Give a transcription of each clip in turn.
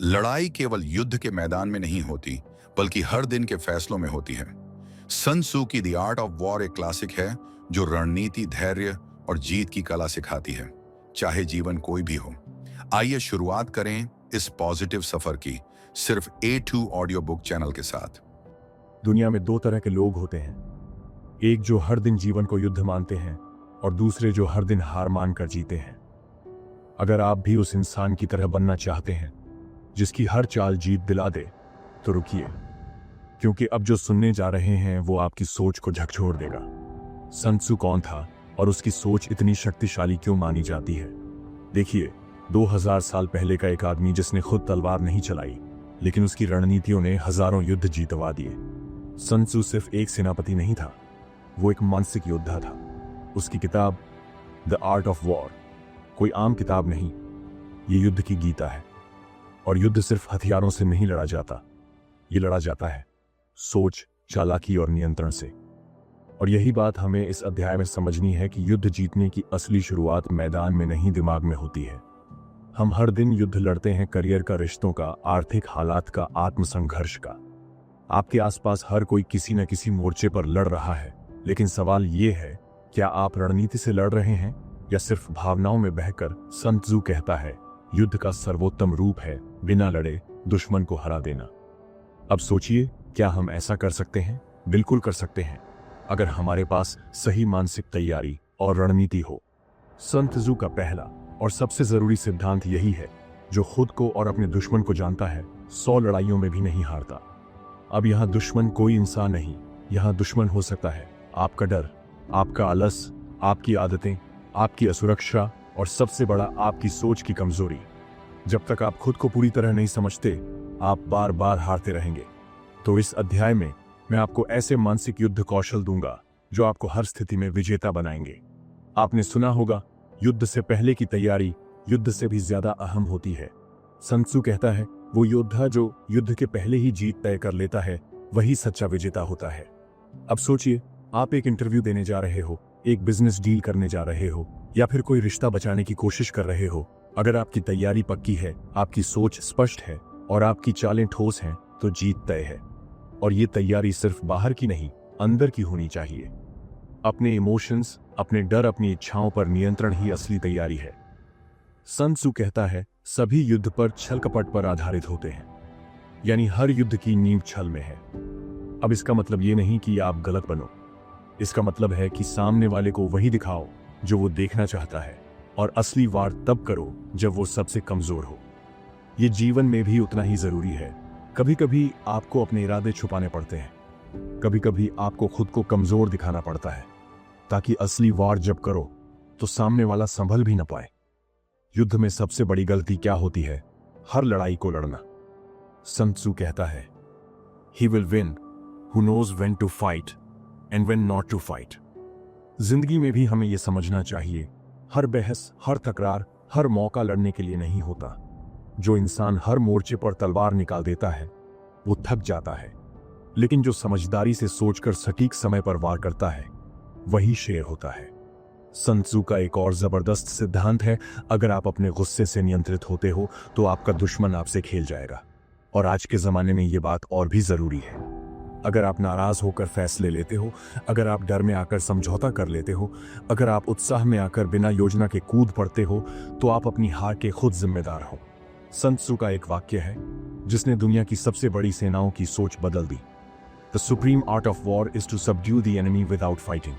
लड़ाई केवल युद्ध के मैदान में नहीं होती, बल्कि हर दिन के फैसलों में होती है। सन त्सू की द आर्ट ऑफ वॉर एक क्लासिक है जो रणनीति, धैर्य और जीत की कला सिखाती है, चाहे जीवन कोई भी हो। आइए शुरुआत करें इस पॉजिटिव सफर की, सिर्फ A2 ऑडियो बुक चैनल के साथ। दुनिया में दो तरह के लोग होते हैं, एक जो हर दिन जीवन को युद्ध मानते हैं और दूसरे जो हर दिन हार मान कर जीते हैं। अगर आप भी उस इंसान की तरह बनना चाहते हैं जिसकी हर चाल जीत दिला दे, तो रुकिए, क्योंकि अब जो सुनने जा रहे हैं वो आपकी सोच को झकझोर देगा। सन त्सू कौन था और उसकी सोच इतनी शक्तिशाली क्यों मानी जाती है? देखिए, 2000 साल पहले का एक आदमी जिसने खुद तलवार नहीं चलाई, लेकिन उसकी रणनीतियों ने हजारों युद्ध जीतवा दिए। सन त्सू सिर्फ एक सेनापति नहीं था, वो एक मानसिक योद्धा था। उसकी किताब द आर्ट ऑफ वॉर कोई आम किताब नहीं, ये युद्ध की गीता है। और युद्ध सिर्फ हथियारों से नहीं लड़ा जाता, ये लड़ा जाता है सोच, चालाकी और नियंत्रण से। और यही बात हमें इस अध्याय में समझनी है कि युद्ध जीतने की असली शुरुआत मैदान में नहीं, दिमाग में होती है। हम हर दिन युद्ध लड़ते हैं, करियर का, रिश्तों का, आर्थिक हालात का, आत्मसंघर्ष का। आपके आसपास हर कोई किसी न किसी मोर्चे पर लड़ रहा है, लेकिन सवाल ये है, क्या आप रणनीति से लड़ रहे हैं या सिर्फ भावनाओं में बहकर? सन त्सू कहता है, युद्ध का सर्वोत्तम रूप है बिना लड़े दुश्मन को हरा देना। अब सोचिए, क्या हम ऐसा कर सकते हैं? बिल्कुल कर सकते हैं, अगर हमारे पास सही मानसिक तैयारी और रणनीति हो। सन त्सू का पहला और सबसे जरूरी सिद्धांत यही है, जो खुद को और अपने दुश्मन को जानता है 100 लड़ाइयों में भी नहीं हारता। अब यहां दुश्मन कोई इंसान नहीं, यहां दुश्मन हो सकता है आपका डर, आपका आलस, आपकी आदतें, आपकी असुरक्षा और सबसे बड़ा आपकी सोच की कमजोरी। जब तक आप खुद को पूरी तरह नहीं समझते, आप बार बार हारते रहेंगे। तो इस अध्याय में मैं आपको ऐसे मानसिक युद्ध कौशल दूंगा जो आपको हर स्थिति में विजेता बनाएंगे। आपने सुना होगा, युद्ध से पहले की तैयारी युद्ध से भी ज्यादा अहम होती है। सन त्सू कहता है, वो योद्धा जो युद्ध के पहले ही जीत तय कर लेता है, वही सच्चा विजेता होता है। अब सोचिए, आप एक इंटरव्यू देने जा रहे हो, एक बिजनेस डील करने जा रहे हो, या फिर कोई रिश्ता बचाने की कोशिश कर रहे हो। अगर आपकी तैयारी पक्की है, आपकी सोच स्पष्ट है और आपकी चालें ठोस हैं, तो जीत तय है। और ये तैयारी सिर्फ बाहर की नहीं, अंदर की होनी चाहिए। अपने इमोशंस, अपने डर, अपनी इच्छाओं पर नियंत्रण ही असली तैयारी है। सन त्सू कहता है, सभी युद्ध पर छल कपट पर आधारित होते हैं, यानी हर युद्ध की नींव छल में है। अब इसका मतलब ये नहीं कि आप गलत बनो, इसका मतलब है कि सामने वाले को वही दिखाओ जो वो देखना चाहता है, और असली वार तब करो जब वो सबसे कमजोर हो। ये जीवन में भी उतना ही जरूरी है। कभी कभी आपको अपने इरादे छुपाने पड़ते हैं, कभी कभी आपको खुद को कमजोर दिखाना पड़ता है, ताकि असली वार जब करो तो सामने वाला संभल भी न पाए। युद्ध में सबसे बड़ी गलती क्या होती है? हर लड़ाई को लड़ना। सन त्सू कहता है, he will win who knows when to fight and when not to fight. जिंदगी में भी हमें यह समझना चाहिए, हर बहस, हर तकरार, हर मौका लड़ने के लिए नहीं होता। जो इंसान हर मोर्चे पर तलवार निकाल देता है, वो थक जाता है, लेकिन जो समझदारी से सोचकर सटीक समय पर वार करता है, वही शेर होता है। सन त्सू का एक और जबरदस्त सिद्धांत है, अगर आप अपने गुस्से से नियंत्रित होते हो तो आपका दुश्मन आपसे खेल जाएगा। और आज के जमाने में ये बात और भी जरूरी है। अगर आप नाराज होकर फैसले लेते हो, अगर आप डर में आकर समझौता कर लेते हो, अगर आप उत्साह में आकर बिना योजना के कूद पड़ते हो, तो आप अपनी हार के खुद जिम्मेदार हो। सन त्सू का एक वाक्य है जिसने दुनिया की सबसे बड़ी सेनाओं की सोच बदल दी, the supreme art of war is to subdue the enemy without fighting.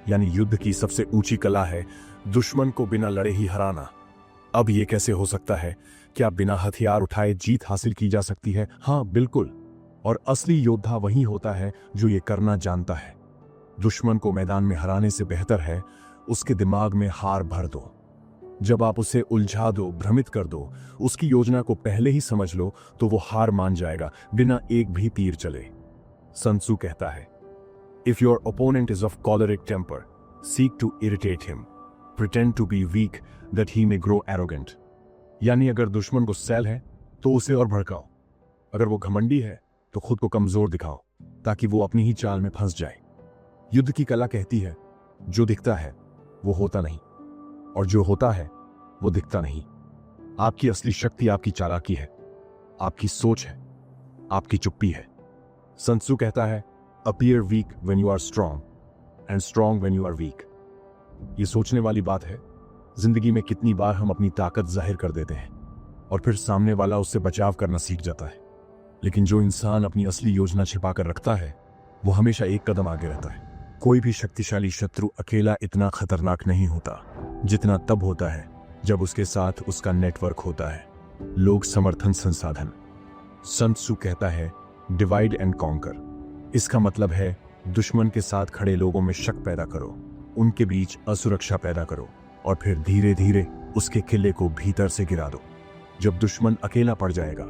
यानी युद्ध की सबसे ऊंची कला है दुश्मन को बिना लड़े ही हराना। अब यह कैसे हो सकता है? क्या बिना हथियार उठाए जीत हासिल की जा सकती है? हाँ, बिल्कुल। और असली योद्धा वही होता है जो ये करना जानता है। दुश्मन को मैदान में हराने से बेहतर है उसके दिमाग में हार भर दो। जब आप उसे उलझा दो, भ्रमित कर दो, उसकी योजना को पहले ही समझ लो, तो वो हार मान जाएगा बिना एक भी तीर चले। सन त्सू कहता है, if your opponent is of choleric temper, seek to irritate him, pretend to be weak that he may grow arrogant. यानी अगर दुश्मन को सैल है तो उसे और भड़काओ, अगर वो घमंडी है तो खुद को कमजोर दिखाओ, ताकि वो अपनी ही चाल में फंस जाए। युद्ध की कला कहती है, जो दिखता है वो होता नहीं, और जो होता है वो दिखता नहीं। आपकी असली शक्ति आपकी चालाकी है। आपकी सोच है, आपकी चुप्पी है। सन त्सू कहता है, appear weak when you are strong and strong when you are weak. ये सोचने वाली बात है। जिंदगी में कितनी बार हम अपनी ताकत जाहिर कर देते हैं और फिर सामने वाला उससे बचाव करना सीख जाता है। लेकिन जो इंसान अपनी असली योजना छिपा कर रखता है वो हमेशा एक कदम आगे रहता है। कोई भी शक्तिशाली शत्रु अकेला इतना खतरनाक नहीं होता जितना तब होता है जब उसके साथ उसका नेटवर्क होता है, लोग, समर्थन, संसाधन। सन त्सू कहता है, डिवाइड एंड कॉन्कर। इसका मतलब है दुश्मन के साथ खड़े लोगों में शक पैदा करो, उनके बीच असुरक्षा पैदा करो और फिर धीरे धीरे उसके किले को भीतर से गिरा दो। जब दुश्मन अकेला पड़ जाएगा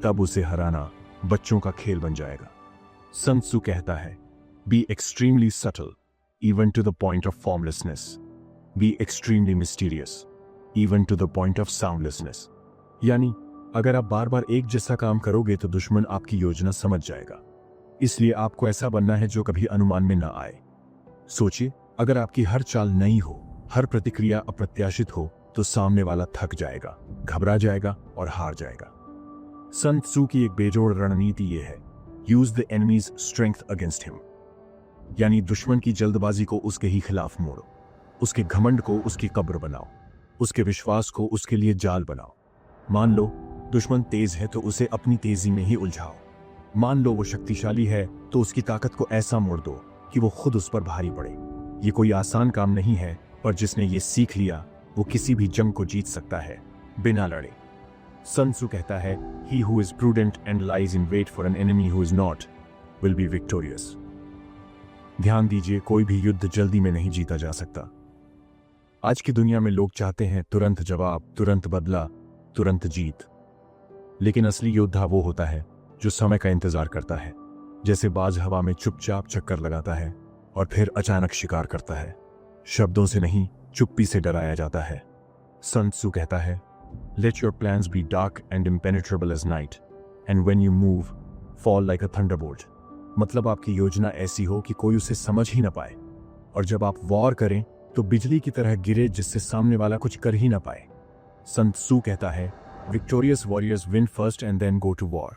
तब उसे हराना बच्चों का खेल बन जाएगा। सन त्सू कहता है, be extremely subtle even to the point of formlessness, be extremely mysterious even to the point of soundlessness. यानी अगर आप बार बार एक जैसा काम करोगे तो दुश्मन आपकी योजना समझ जाएगा। इसलिए आपको ऐसा बनना है जो कभी अनुमान में ना आए। सोचिए, अगर आपकी हर चाल नई हो, हर प्रतिक्रिया अप्रत्याशित हो तो सामने वाला थक जाएगा, घबरा जाएगा और हार जाएगा। सन त्सू की एक बेजोड़ रणनीति यह है, use the enemies strength against him. यानी दुश्मन की जल्दबाजी को उसके ही खिलाफ मोड़ो, उसके घमंड को उसकी कब्र बनाओ, उसके विश्वास को उसके लिए जाल बनाओ। मान लो दुश्मन तेज है तो उसे अपनी तेजी में ही उलझाओ। मान लो वो शक्तिशाली है तो उसकी ताकत को ऐसा मोड़ दो कि वो खुद उस पर भारी पड़े। ये कोई आसान काम नहीं है, पर जिसने ये सीख लिया वो किसी भी जंग को जीत सकता है बिना लड़े। सन त्सू कहता है, he who is prudent and lies in wait for an enemy who is not will be victorious। ध्यान दीजिए, कोई भी युद्ध जल्दी में नहीं जीता जा सकता। आज की दुनिया में लोग चाहते हैं तुरंत जवाब, तुरंत बदला, तुरंत जीत। लेकिन असली योद्धा वो होता है जो समय का इंतजार करता है, जैसे बाज हवा में चुपचाप चक्कर लगाता है और फिर अचानक शिकार करता है। शब्दों से नहीं, चुप्पी से डराया जाता है। सन त्सू कहता है, let your plans be dark and impenetrable as night, and when you move, fall like a thunderbolt। मतलब आपकी योजना ऐसी हो कि कोई उसे समझ ही ना पाए, और जब आप वॉर करें तो बिजली की तरह गिरे जिससे सामने वाला कुछ कर ही ना पाए। सन त्सू कहता है, victorious warriors win first and then go to war,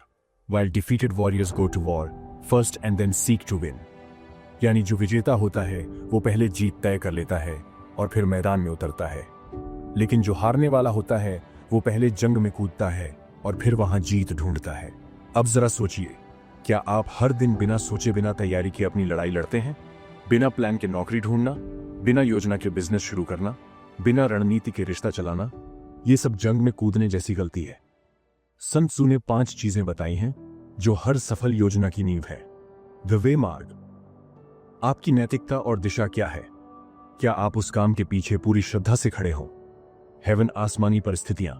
while defeated warriors go to war first and then seek to win। यानी जो विजेता होता है वो पहले जीत तय कर लेता है और फिर मैदान में उतरता है, लेकिन जो हारने वाला होता है वो पहले जंग में कूदता है और फिर वहां जीत ढूंढता है। अब जरा सोचिए, क्या आप हर दिन बिना सोचे बिना तैयारी के अपनी लड़ाई लड़ते हैं? बिना प्लान के नौकरी ढूंढना, बिना योजना के बिजनेस शुरू करना, बिना रणनीति के रिश्ता चलाना, ये सब जंग में कूदने जैसी गलती है। सन त्सू ने 5 चीजें बताई हैं जो हर सफल योजना की नींव है। द वे मार्ग। आपकी नैतिकता और दिशा क्या है? क्या आप उस काम के पीछे पूरी श्रद्धा से खड़े हो? हेवन, आसमानी परिस्थितियां,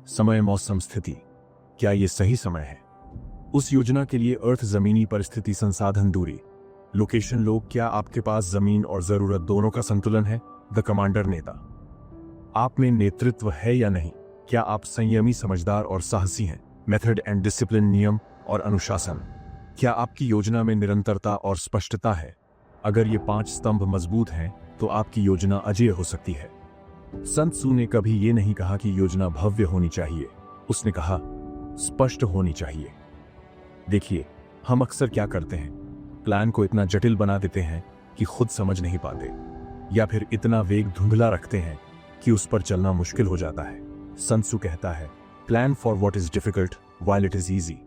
समय, मौसम, स्थिति, क्या ये सही समय है? उस योजना के लिए अर्थ, जमीनी परिस्थिति, संसाधन, दूरी, लोकेशन, लोग, क्या आपके पास जमीन और जरूरत दोनों का संतुलन है? द कमांडर, नेता, आप में नेतृत्व है या नहीं? क्या आप संयमी, समझदार और साहसी हैं? मेथड एंड डिसिप्लिन, नियम और अनुशासन, क्या आपकी योजना में निरंतरता और स्पष्टता है? अगर ये 5 स्तंभ मजबूत हैं तो आपकी योजना अजेय हो सकती है। सन त्सू ने कभी ये नहीं कहा कि योजना भव्य होनी चाहिए, उसने कहा स्पष्ट होनी चाहिए। देखिए, हम अक्सर क्या करते हैं, प्लान को इतना जटिल बना देते हैं कि खुद समझ नहीं पाते, या फिर इतना वेग धुंधला रखते हैं कि उस पर चलना मुश्किल हो जाता है। सन त्सू कहता है, plan for what is difficult while it is easy,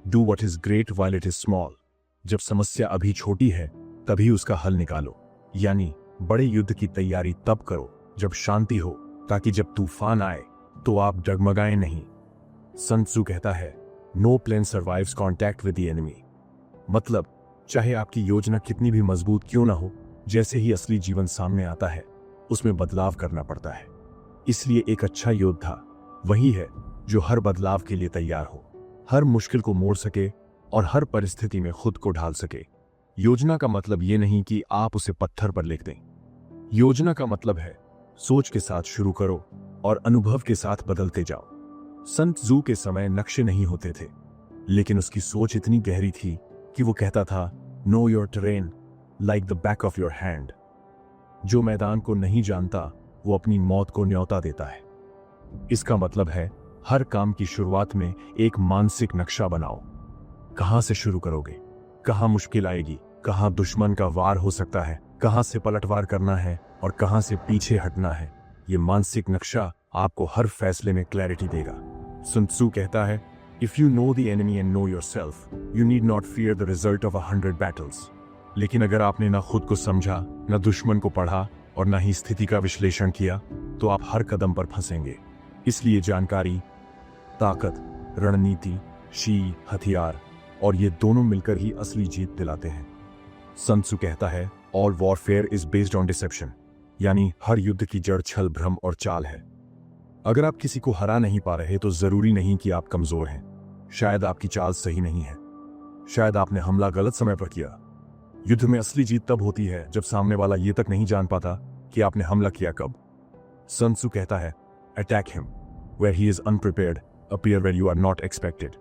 do what is great while it is small. जब समस्या अभी छोटी है तभी उसका हल निकालो। यानी बड़े युद्ध की तैयारी तब करो जब शांति हो, ताकि जब तूफान आए तो आप डगमगाएं नहीं। सन त्सू कहता है, no plan survives contact with the enemy. मतलब चाहे आपकी योजना कितनी भी मजबूत क्यों ना हो, जैसे ही असली जीवन सामने आता है उसमें बदलाव करना पड़ता है। इसलिए एक अच्छा योद्धा वही है जो हर बदलाव के लिए तैयार हो, हर मुश्किल को मोड़ सके और हर परिस्थिति में खुद को ढाल सके। योजना का मतलब ये नहीं कि आप उसे पत्थर पर लिख दें। योजना का मतलब है सोच के साथ शुरू करो और अनुभव के साथ बदलते जाओ। सन त्सू के समय नक्शे नहीं होते थे, लेकिन उसकी सोच इतनी गहरी थी कि वो कहता था, know your terrain like the back of your hand. जो मैदान को नहीं जानता वो अपनी मौत को न्योता देता है। इसका मतलब है हर काम की शुरुआत में एक मानसिक नक्शा बनाओ। कहां से शुरू करोगे, कहां मुश्किल आएगी, कहां दुश्मन का वार हो सकता है, कहां से पलटवार करना है और कहां से पीछे हटना है। ये मानसिक नक्शा आपको हर फैसले में क्लैरिटी देगा। sun tzu कहता है, if you know the enemy and no yourself, you need not fear the result of 100 battles. लेकिन अगर आपने ना खुद को समझा, ना दुश्मन को पढ़ा और ना ही स्थिति का विश्लेषण किया, तो आप हर कदम पर फंसेंगे। इसलिए जानकारी, ताकत, रणनीति, हथियार और ये दोनों मिलकर ही असली जीत दिलाते हैं। sun tzu कहता है, all warfare is based on deception, यानी हर युद्ध की जड़ छल, भ्रम और चाल है। अगर आप किसी को हरा नहीं पा रहे तो जरूरी नहीं कि आप कमजोर हैं। शायद आपकी चाल सही नहीं है, शायद आपने हमला गलत समय पर किया। युद्ध में असली जीत तब होती है जब सामने वाला ये तक नहीं जान पाता कि आपने हमला किया कब। sun tzu कहता है, attack him where he is unprepared, appear where you are not expected.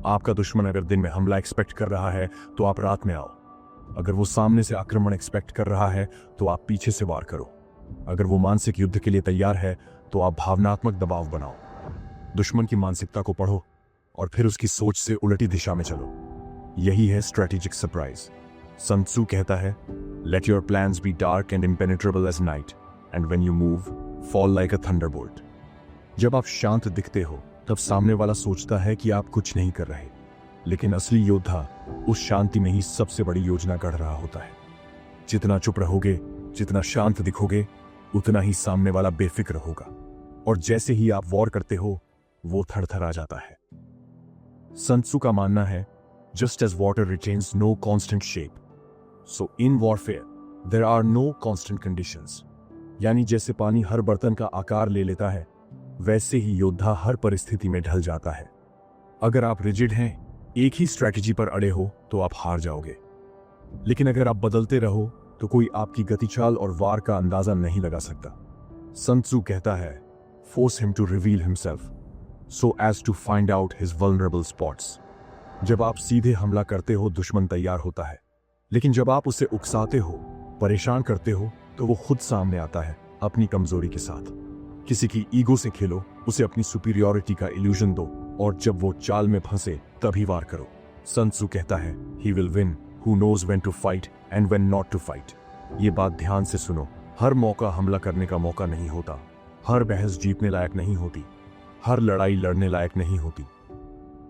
आपका दुश्मन अगर दिन में हमला एक्सपेक्ट कर रहा है तो आप रात में आओ। अगर वो सामने से आक्रमण एक्सपेक्ट कर रहा है तो आप पीछे से वार करो। अगर वो मानसिक युद्ध के लिए तैयार है तो आप भावनात्मक दबाव बनाओ। दुश्मन की मानसिकता को पढ़ो और फिर उसकी सोच से उल्टी दिशा में चलो। यही है स्ट्रेटेजिक सरप्राइज। sun tzu कहता है, let your plans be dark and impenetrable as night and when you move fall like a thunderbolt. जब आप शांत दिखते हो तब सामने वाला सोचता है कि आप कुछ नहीं कर रहे, लेकिन असली योद्धा उस शांति में ही सबसे बड़ी योजना गढ़ रहा होता है। जितना चुप रहोगे, जितना शांत दिखोगे, उतना ही सामने वाला बेफिक्र होगा, और जैसे ही आप वॉर करते हो वो थरथरा जाता है। sun tzu का मानना है, just as water retains no constant shape, so in warfare there are no constant conditions. यानी जैसे पानी हर बर्तन का आकार ले लेता है, वैसे ही योद्धा हर परिस्थिति में ढल जाता है। अगर आप रिजिड हैं, एक ही स्ट्रैटेजी पर अड़े हो, तो आप हार जाओगे। लेकिन अगर आप बदलते रहो तो कोई आपकी गतिचाल और वार का अंदाजा नहीं लगा सकता। sun tzu कहता है, force him to reveal himself so as to find out his vulnerable spots. जब आप सीधे हमला करते हो, दुश्मन तैयार होता है, लेकिन जब आप उसे उकसाते हो, परेशान करते हो, तो वो खुद सामने आता है अपनी कमजोरी के साथ। किसी की ईगो से खेलो, उसे अपनी सुपीरियॉरिटी का इल्यूजन दो, और जब वो चाल में फंसे तभी वार करो। sun tzu कहता है, he will win who knows when to fight and when not to fight. ये बात ध्यान से सुनो, हर मौका हमला करने का मौका नहीं होता, हर बहस जीतने लायक नहीं होती, हर लड़ाई लड़ने लायक नहीं होती।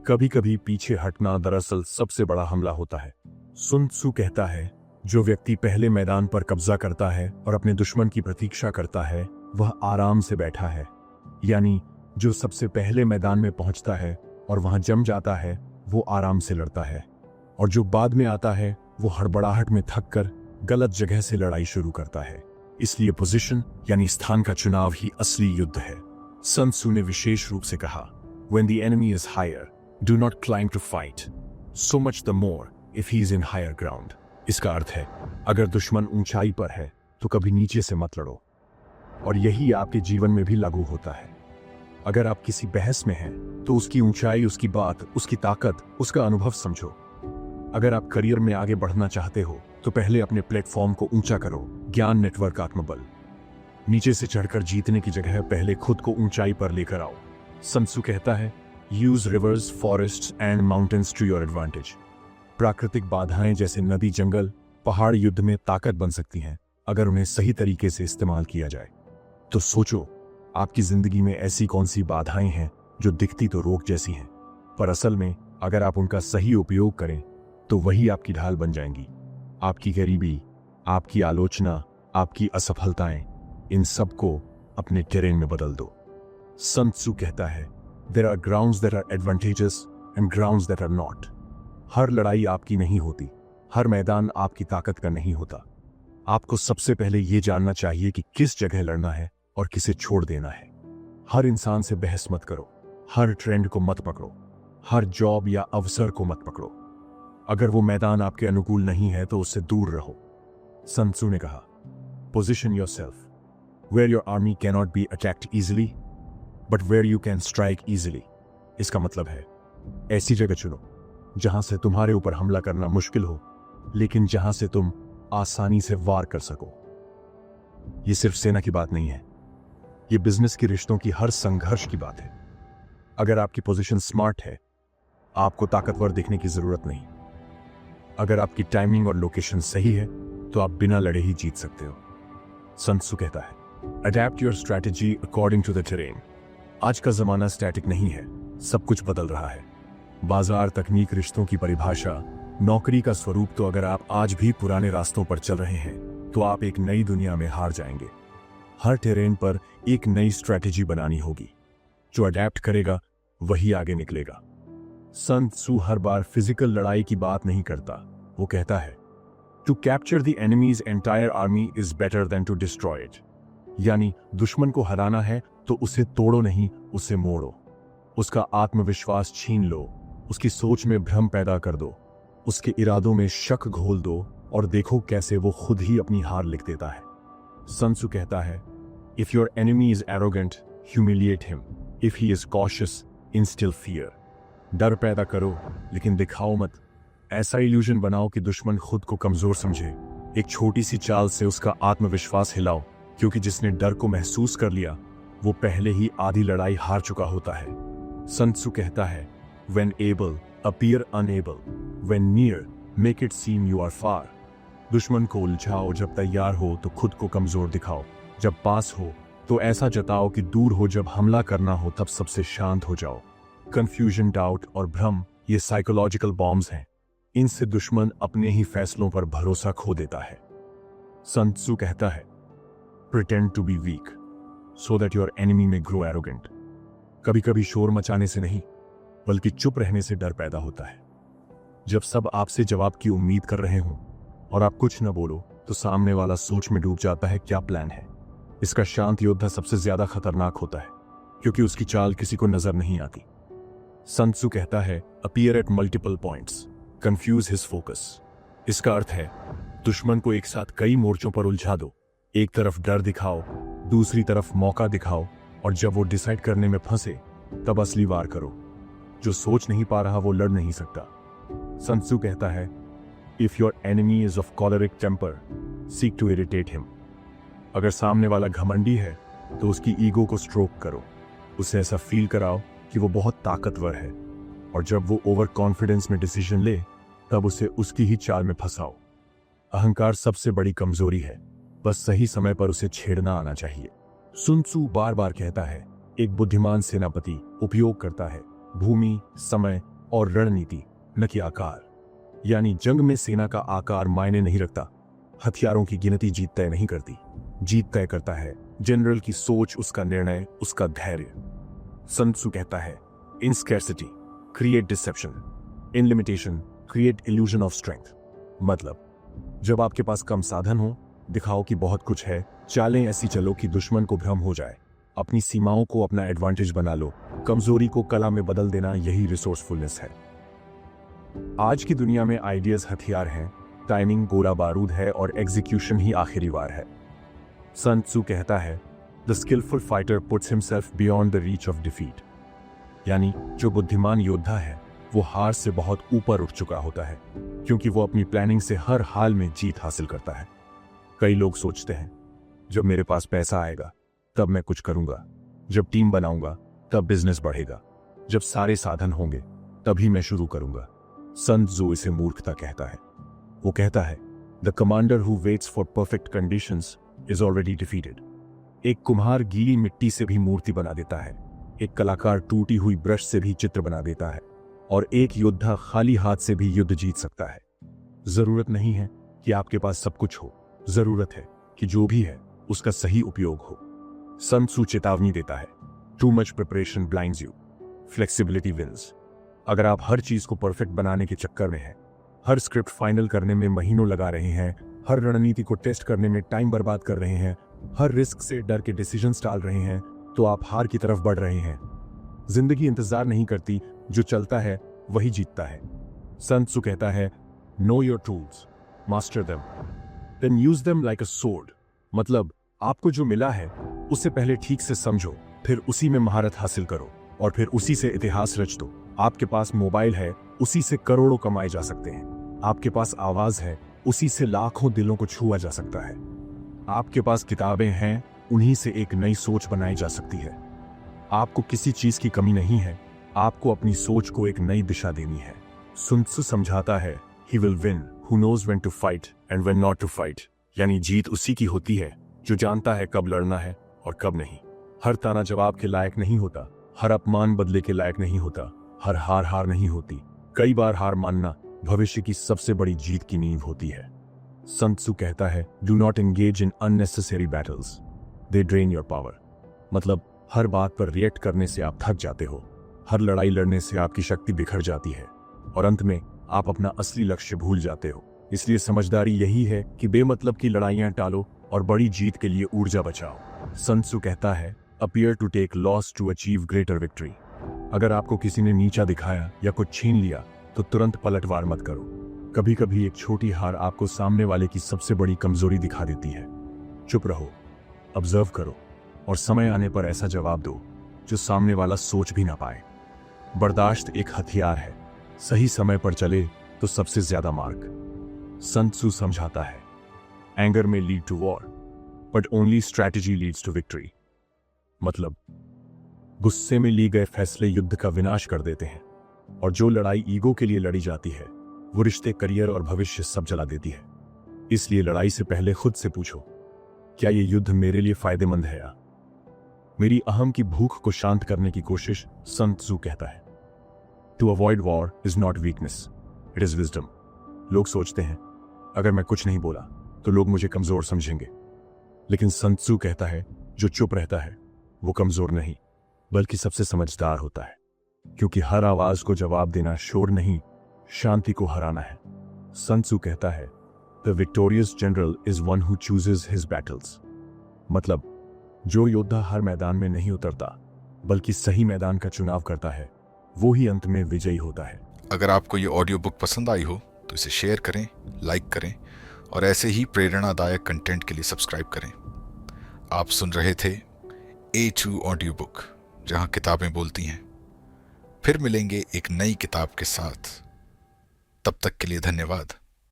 कभी कभी पीछे हटना दरअसल सबसे बड़ा हमला होता है। sun tzu कहता है, जो व्यक्ति पहले मैदान पर कब्जा करता है और अपने दुश्मन की प्रतीक्षा करता है, वह आराम से बैठा है। यानी जो सबसे पहले मैदान में पहुंचता है और वहां जम जाता है, वो आराम से लड़ता है, और जो बाद में आता है वो हड़बड़ाहट में थक कर गलत जगह से लड़ाई शुरू करता है। इसलिए पोजीशन यानी स्थान का चुनाव ही असली युद्ध है। sun tzu ने विशेष रूप से कहा, when the enemy is higher, do not climb to fight, so much the more if he is in higher ground। इसका अर्थ है, अगर दुश्मन ऊंचाई पर है तो कभी नीचे से मत लड़ो। और यही आपके जीवन में भी लागू होता है। अगर आप किसी बहस में हैं तो उसकी ऊंचाई, उसकी बात, उसकी ताकत, उसका अनुभव समझो। अगर आप करियर में आगे बढ़ना चाहते हो तो पहले अपने प्लेटफॉर्म को ऊंचा करो, ज्ञान, नेटवर्क, आत्मबल। नीचे से चढ़कर जीतने की जगह पहले खुद को ऊंचाई पर लेकर आओ। sun tzu कहता है, use rivers, forest and mountains to your advantage. प्राकृतिक बाधाएं जैसे नदी, जंगल, पहाड़ युद्ध में ताकत बन सकती हैं अगर उन्हें सही तरीके से इस्तेमाल किया जाए। तो सोचो, आपकी जिंदगी में ऐसी कौन सी बाधाएं हैं जो दिखती तो रोक जैसी हैं, पर असल में अगर आप उनका सही उपयोग करें तो वही आपकी ढाल बन जाएंगी। आपकी गरीबी, आपकी आलोचना, आपकी असफलताएं, इन सबको अपने टेरेन में बदल दो। sun tzu कहता है, there are grounds that are advantages and grounds that are not. हर लड़ाई आपकी नहीं होती, हर मैदान आपकी ताकत का नहीं होता। आपको सबसे पहले यह जानना चाहिए कि किस जगह लड़ना है और किसे छोड़ देना है। हर इंसान से बहस मत करो, हर ट्रेंड को मत पकड़ो, हर जॉब या अवसर को मत पकड़ो। अगर वो मैदान आपके अनुकूल नहीं है तो उससे दूर रहो। sun tzu ने कहा, position yourself where your army cannot be attacked easily but where you can strike easily. इसका मतलब है, ऐसी जगह चुनो जहां से तुम्हारे ऊपर हमला करना मुश्किल हो, लेकिन जहां से तुम आसानी से वार कर सको। ये सिर्फ सेना की बात नहीं है, ये बिजनेस के रिश्तों की हर संघर्ष की बात है। अगर आपकी पोजीशन स्मार्ट है, आपको ताकतवर दिखने की जरूरत नहीं। अगर आपकी टाइमिंग और लोकेशन सही है तो आप बिना लड़े ही जीत सकते हो। सन त्सू कहता है, adapt your strategy according to the terrain. आज का जमाना स्टैटिक नहीं है, सब कुछ बदल रहा है। बाजार, तकनीक, रिश्तों की परिभाषा, नौकरी का स्वरूप। तो अगर आप आज भी पुराने रास्तों पर चल रहे हैं तो आप एक नई दुनिया में हार जाएंगे। हर टेरेन पर एक नई स्ट्रैटेजी बनानी होगी। जो अडैप्ट करेगा वही आगे निकलेगा। सन त्सू हर बार फिजिकल लड़ाई की बात नहीं करता। वो कहता है, to capture the enemy's entire army is better than to destroy it. यानी दुश्मन को हराना है तो उसे तोड़ो नहीं, उसे मोड़ो। उसका आत्मविश्वास छीन लो, उसकी सोच में भ्रम पैदा कर दो, उसके इरादों में शक घोल दो और देखो कैसे वो खुद ही अपनी हार लिख देता है। सन त्सू कहता है, if your enemy is arrogant, humiliate him. If he is cautious, instil fear. डर पैदा करो लेकिन दिखाओ मत। ऐसा इल्यूजन बनाओ कि दुश्मन खुद को कमजोर समझे। एक छोटी सी चाल से उसका आत्मविश्वास हिलाओ, क्योंकि जिसने डर को महसूस कर लिया वो पहले ही आधी लड़ाई हार चुका होता है। सन त्सू कहता है, when able, appear unable. When near, make it seem you are far. दुश्मन को उलझाओ, जब तैयार हो तो खुद को कमजोर दिखाओ। जब पास हो तो ऐसा जताओ कि दूर हो। जब हमला करना हो तब सबसे शांत हो जाओ। कंफ्यूजन, डाउट और भ्रम ये साइकोलॉजिकल बॉम्ब्स हैं। इनसे दुश्मन अपने ही फैसलों पर भरोसा खो देता है। सन त्सू कहता है, pretend to be weak so that your enemy may grow arrogant. कभी कभी शोर मचाने से नहीं बल्कि चुप रहने से डर पैदा होता है। जब सब आपसे जवाब की उम्मीद कर रहे हों और आप कुछ न बोलो तो सामने वाला सोच में डूब जाता है, क्या प्लान है। इसका शांत योद्धा सबसे ज्यादा खतरनाक होता है क्योंकि उसकी चाल किसी को नजर नहीं आती। सन त्सू कहता है, appear at multiple points, confuse his focus. इसका अर्थ है दुश्मन को एक साथ कई मोर्चों पर उलझा दो। एक तरफ डर दिखाओ, दूसरी तरफ मौका दिखाओ, और जब वो डिसाइड करने में फंसे तब असली वार करो। जो सोच नहीं पा रहा वो लड़ नहीं सकता। सन त्सू कहता है, if your enemy is of choleric temper, seek to irritate him. अगर सामने वाला घमंडी है तो उसकी ईगो को स्ट्रोक करो। उसे ऐसा फील कराओ कि वो बहुत ताकतवर है, और जब वो ओवर कॉन्फिडेंस में डिसीजन ले तब उसे उसकी ही चाल में फंसाओ। अहंकार सबसे बड़ी कमजोरी है, बस सही समय पर उसे छेड़ना आना चाहिए। sun tzu बार बार कहता है, एक बुद्धिमान सेनापति उपयोग करता है भूमि, समय और रणनीति, न कि आकार। यानी जंग में सेना का आकार मायने नहीं रखता। हथियारों की गिनती जीत तय नहीं करती। जीत तय करता है जनरल की सोच, उसका निर्णय, उसका धैर्य। sun tzu कहता है, in scarcity create deception, in limitation create illusion of strength. मतलब जब आपके पास कम साधन हो, दिखाओ कि बहुत कुछ है। चालें ऐसी चलो कि दुश्मन को भ्रम हो जाए। अपनी सीमाओं को अपना एडवांटेज बना लो। कमजोरी को कला में बदल देना, यही रिसोर्सफुलनेस है। आज की दुनिया में आइडियाज हथियार हैं, टाइमिंग गोला बारूद है और एग्जीक्यूशन ही आखिरी वार है। सन त्सू कहता है, the skilful fighter puts himself beyond the reach of defeat. यानी जो बुद्धिमान योद्धा है वो हार से बहुत ऊपर उठ चुका होता है, क्योंकि वो अपनी प्लानिंग से हर हाल में जीत हासिल करता है। कई लोग सोचते हैं, जब मेरे पास पैसा आएगा तब मैं कुछ करूंगा, जब टीम बनाऊंगा तब बिजनेस बढ़ेगा, जब सारे साधन होंगे तभी मैं शुरू करूंगा। सन त्सू इसे मूर्खता कहता है। वो कहता है, the commander who waits for perfect conditions is already defeated. एक कुम्हार गीली मिट्टी से भी मूर्ति बना देता है, एक कलाकार टूटी हुई ब्रश से भी चित्र बना देता है, और एक योद्धा खाली हाथ से भी युद्ध जीत सकता है। जरूरत नहीं है कि आपके पास सब कुछ हो, जरूरत है कि जो भी है उसका सही उपयोग हो। सन त्सू चेतावनी देता है, too much preparation blinds you, flexibility wins. अगर आप हर चीज को परफेक्ट बनाने के चक्कर में हैं, हर स्क्रिप्ट फाइनल करने में महीनों लगा रहे हैं, हर रणनीति को टेस्ट करने में टाइम बर्बाद कर रहे हैं, हर रिस्क से डर के डिसीजंस टाल रहे हैं, तो आप हार की तरफ बढ़ रहे हैं। जिंदगी इंतजार नहीं करती, जो चलता है वही जीतता है। सन त्सू कहता है, know your tools, master them, then use them like a sword. मतलब आपको जो मिला है उसे पहले ठीक से समझो, फिर उसी में महारत हासिल करो, और फिर उसी से इतिहास रच दो। आपके पास मोबाइल है, उसी से करोड़ों कमाए जा सकते हैं। आपके पास आवाज है, उसी से लाखों दिलों को छुआ जा सकता है। आपके पास किताबें हैं, उन्हीं से एक नई सोच बनाई जा सकती है। आपको किसी चीज की कमी नहीं है, आपको अपनी सोच को एक नई दिशा देनी है। सुन त्सु समझाता है, he will win who knows when to fight and when not to fight. यानी जीत उसी की होती है जो जानता है कब लड़ना है और कब नहीं। हर ताना जवाब के लायक नहीं होता, हर अपमान बदले के लायक नहीं होता, हर हार नहीं होती। कई बार हार मानना भविष्य की सबसे बड़ी जीत की नींव होती है। सन त्सु कहता है, do not engage in unnecessary battles, they drain your power. मतलब हर बात पर रिएक्ट करने से आप थक जाते हो, हर लड़ाई लड़ने से आपकी शक्ति बिखर जाती है और अंत में आप अपना असली लक्ष्य भूल जाते हो। इसलिए समझदारी यही है कि बेमतलब की लड़ाइयां टालो और बड़ी जीत के लिए ऊर्जा बचाओ। सन त्सु कहता है, appear to take loss to achieve greater victory. अगर आपको किसी ने नीचा दिखाया या कुछ छीन लिया तो तुरंत पलटवार मत करो। कभी कभी एक छोटी हार आपको सामने वाले की सबसे बड़ी कमजोरी दिखा देती है। चुप रहो, ऑब्जर्व करो और समय आने पर ऐसा जवाब दो जो सामने वाला सोच भी ना पाए। बर्दाश्त एक हथियार है, सही समय पर चले तो सबसे ज्यादा मार्क। सन त्सु समझाता है, anger may lead to war but only strategy leads to victory. मतलब गुस्से में लिए गए फैसले युद्ध का विनाश कर देते हैं और जो लड़ाई ईगो के लिए लड़ी जाती है वो रिश्ते, करियर और भविष्य सब जला देती है। इसलिए लड़ाई से पहले खुद से पूछो, क्या ये युद्ध मेरे लिए फायदेमंद है या मेरी अहम की भूख को शांत करने की कोशिश। सन त्सु कहता है, to avoid war is not weakness, it is wisdom. लोग सोचते हैं अगर मैं कुछ नहीं बोला तो लोग मुझे कमजोर समझेंगे, लेकिन सन त्सु कहता है, जो चुप रहता है वो कमजोर नहीं बल्कि सबसे समझदार होता है, क्योंकि हर आवाज को जवाब देना शोर नहीं, शांति को हराना है। सन त्सु कहता है, the victorious general is one who chooses his battles. मतलब जो योद्धा हर मैदान में नहीं उतरता बल्कि सही मैदान का चुनाव करता है वो ही अंत में विजयी होता है। अगर आपको ये ऑडियो बुक पसंद आई हो तो इसे शेयर करें, लाइक करें और ऐसे ही प्रेरणादायक कंटेंट के लिए सब्सक्राइब करें। आप सुन रहे थे A2 ऑडियो बुक, जहां किताबें बोलती हैं। फिर मिलेंगे एक नई किताब के साथ। तब तक के लिए धन्यवाद।